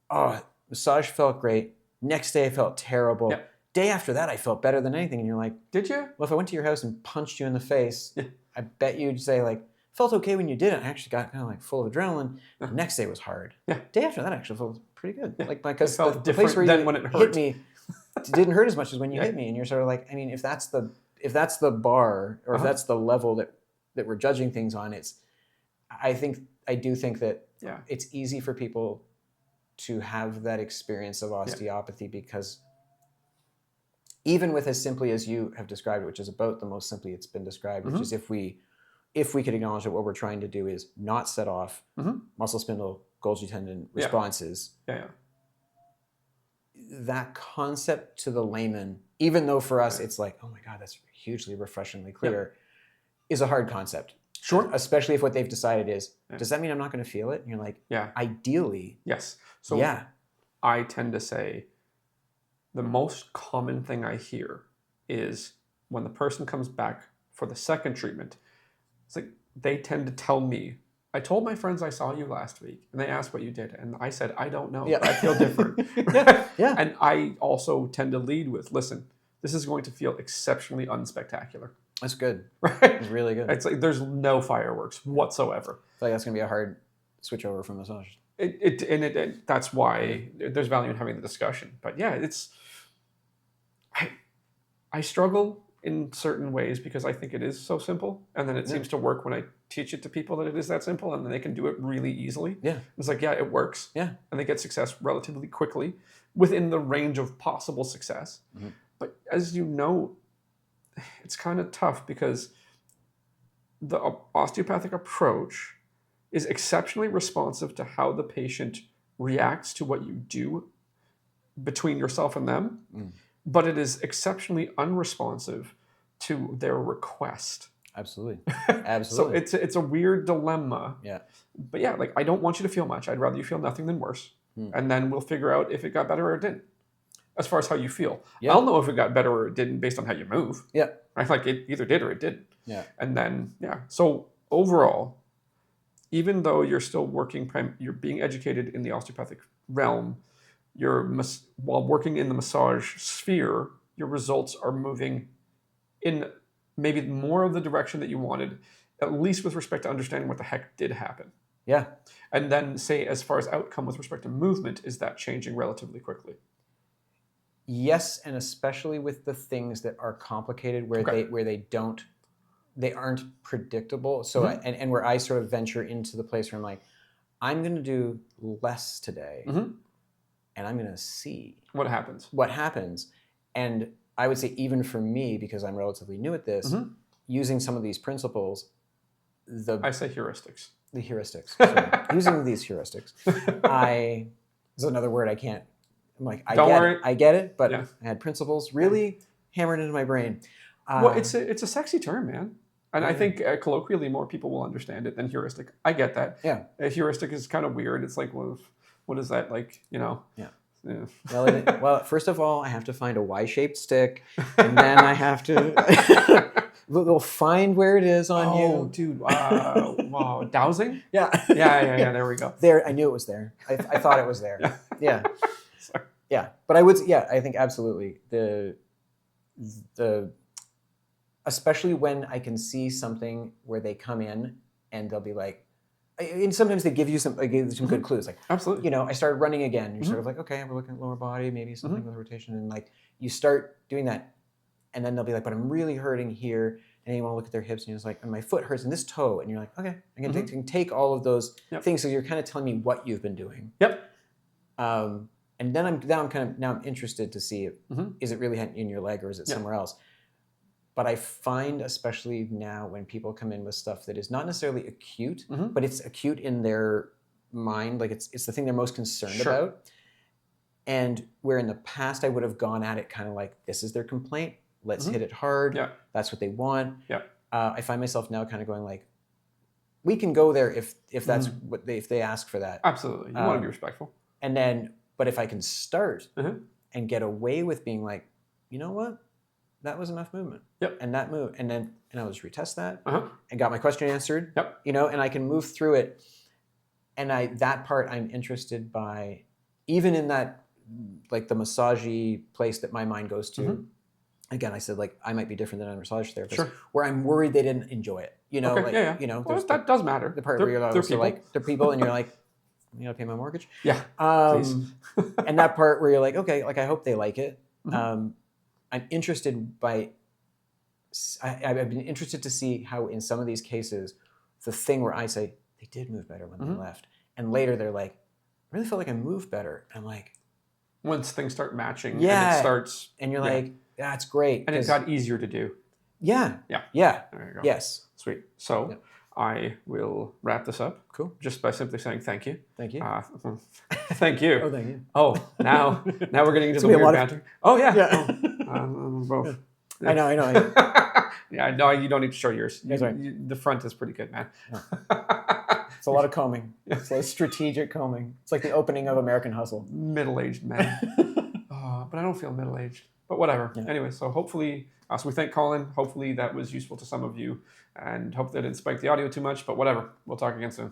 oh, massage felt great. Next day I felt terrible. Yeah. Day after that I felt better than anything. And you're like, did you? Well, if I went to your house and punched you in the face, Yeah. I bet you'd say like, felt okay when you did it. I actually got kind of like full of adrenaline. Yeah. The next day was hard. Yeah. Day after that actually felt pretty good. Yeah. Like because the place where you when it hit me didn't hurt as much as when you hit me. And you're sort of like, I mean, if that's the bar or if that's the level that we're judging things on, I do think that it's easy for people to have that experience of osteopathy because even with as simply as you have described it, which is about the most simply it's been described, which is if we could acknowledge that what we're trying to do is not set off muscle spindle, Golgi tendon responses, that concept to the layman, even though for us it's like, oh my God, that's hugely refreshingly clear, is a hard concept. Sure. Especially if what they've decided is, does that mean I'm not going to feel it? And you're like, ideally. Yes. So I tend to say the most common thing I hear is when the person comes back for the second treatment, it's like they tend to tell me, I told my friends I saw you last week, and they asked what you did, and I said, I don't know, but I feel different. And I also tend to lead with, listen, this is going to feel exceptionally unspectacular. That's good. Right? It's really good. It's like there's no fireworks whatsoever. I feel like that's going to be a hard switch over from massage. That's why there's value in having the discussion. But yeah, I struggle in certain ways because I think it is so simple, and then it seems to work when I teach it to people that it is that simple, and then they can do it really easily. Yeah, it's like it works. Yeah, and they get success relatively quickly within the range of possible success. But as you know, it's kind of tough because the osteopathic approach is exceptionally responsive to how the patient reacts to what you do between yourself and them, but it is exceptionally unresponsive to their request. Absolutely. So it's a weird dilemma. Yeah. But yeah, like I don't want you to feel much. I'd rather you feel nothing than worse. And then we'll figure out if it got better or it didn't. As far as how you feel. Yeah. I'll know if it got better or it didn't based on how you move. Yeah. Right? Like it either did or it didn't. Yeah. And then, so overall, even though you're still working, you're being educated in the osteopathic realm, while working in the massage sphere, your results are moving in maybe more of the direction that you wanted, at least with respect to understanding what the heck did happen. Yeah. And then say, as far as outcome with respect to movement, is that changing relatively quickly? Yes, and especially with the things that are complicated where they aren't predictable. So and where I sort of venture into the place where I'm like, I'm going to do less today, and I'm going to see what happens. And I would say even for me, because I'm relatively new at this, using some of these principles, I say heuristics. The heuristics. So using these heuristics, there's another word I can't. I'm like, I get it, but I had principles really hammered into my brain. Well, it's a sexy term, man. And I think colloquially more people will understand it than heuristic. I get that. Yeah. A heuristic is kind of weird. It's like, well, what is that like, Yeah. Well, first of all, I have to find a Y-shaped stick, and then I have to... They'll find where it is on you. Oh, dude. Wow. Dowsing? Yeah. Yeah. There we go. There. I knew it was there. I thought it was there. Yeah. Sorry. Yeah. But I think absolutely. The especially when I can see something where they come in and they'll be like, and sometimes they give you some good clues. Like, absolutely. I started running again. You're sort of like, okay, we're looking at lower body, maybe something with rotation. And like, you start doing that. And then they'll be like, but I'm really hurting here. And you want to look at their hips and you're just like, and my foot hurts and this toe. And you're like, okay, I can take all of those things. So you're kind of telling me what you've been doing. Yep. And then I'm interested to see, is it really in your leg or is it somewhere else? But I find, especially now when people come in with stuff that is not necessarily acute, but it's acute in their mind, like it's the thing they're most concerned about. And where in the past I would have gone at it kind of like, this is their complaint, let's hit it hard, that's what they want. I find myself now kind of going like, we can go there if that's what if they ask for that. Absolutely, you want to be respectful. And then, but if I can start and get away with being like, you know what? That was enough movement. Yep. And that move, and I'll just retest that and got my question answered. Yep. And I can move through it. And that part I'm interested by, even in that like the massagey place that my mind goes to. Again, I said like I might be different than a massage therapist, where I'm worried they didn't enjoy it. You know, like you know, well, that does matter. The part where you're also like they're people, and you're like, you gotta pay my mortgage. Yeah, please. And that part where you're like, okay, like I hope they like it. I'm interested I've been interested to see how in some of these cases, the thing where I say they did move better when they left, and later they're like, I really felt like I moved better. I'm like, once things start matching, and it starts, and you're like, that's great, and it got easier to do. Yeah. There you go. Yes. Sweet. So I will wrap this up. Cool. Just by simply saying thank you. Thank you. Thank you. Oh, thank you. Oh, now we're getting into the weird banter. Oh yeah. Both. I know. Yeah, no, you don't need to show yours. That's right. The front is pretty good, man. It's a lot of combing. It's like strategic combing. It's like the opening of American Hustle. Middle-aged man. But I don't feel middle-aged. But whatever. Yeah. Anyway, so hopefully, so we thank Colin. Hopefully that was useful to some of you, and hope that didn't spike the audio too much. But whatever. We'll talk again soon.